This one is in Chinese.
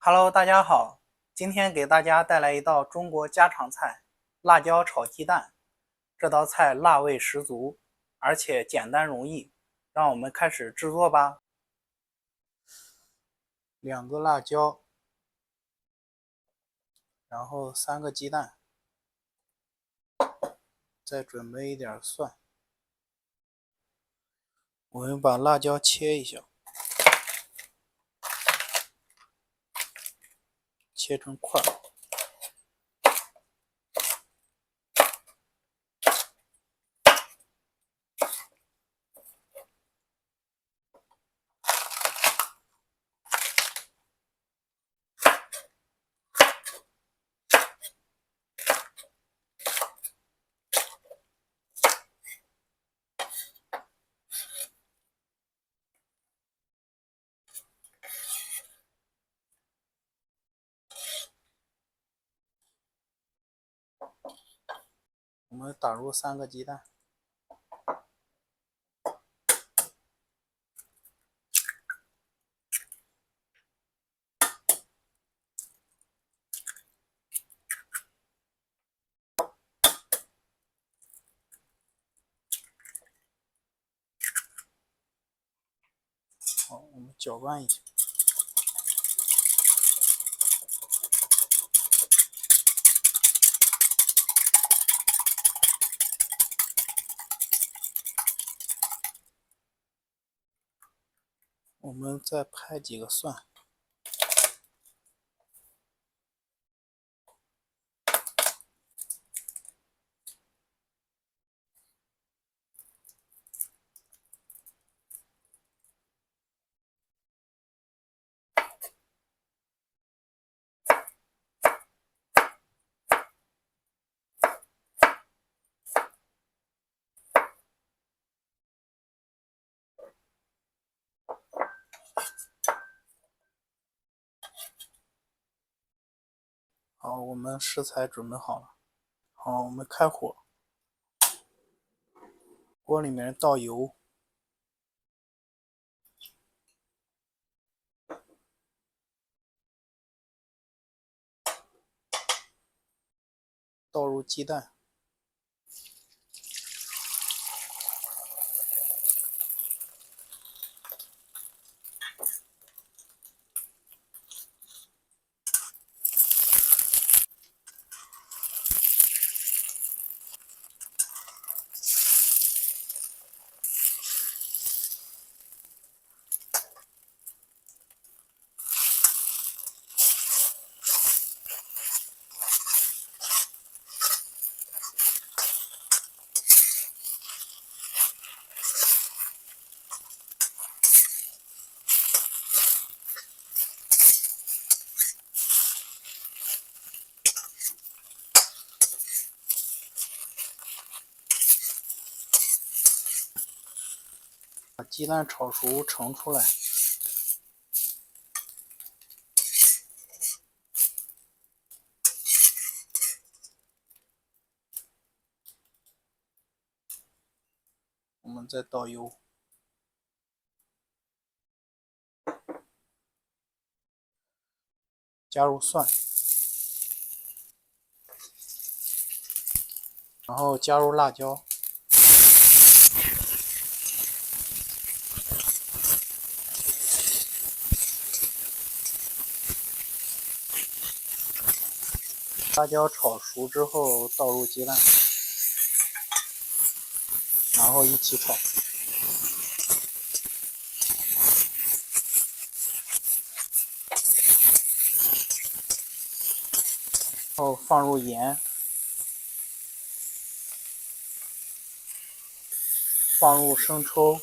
Hello，大家好，今天给大家带来一道中国家常菜——辣椒炒鸡蛋。这道菜辣味十足，而且简单容易，让我们开始制作吧。2个辣椒，然后3个鸡蛋，再准备一点蒜。我们把辣椒切一下，切成块。我们打入3个鸡蛋，好，我们搅拌一下。我们再拍几个蒜。好，我们食材准备好了。好，我们开火，锅里面倒油，倒入鸡蛋，把鸡蛋炒熟盛出来。我们再倒油，加入蒜，然后加入辣椒，辣椒炒熟之后倒入鸡蛋，然后一起炒。然后放入盐，放入生抽，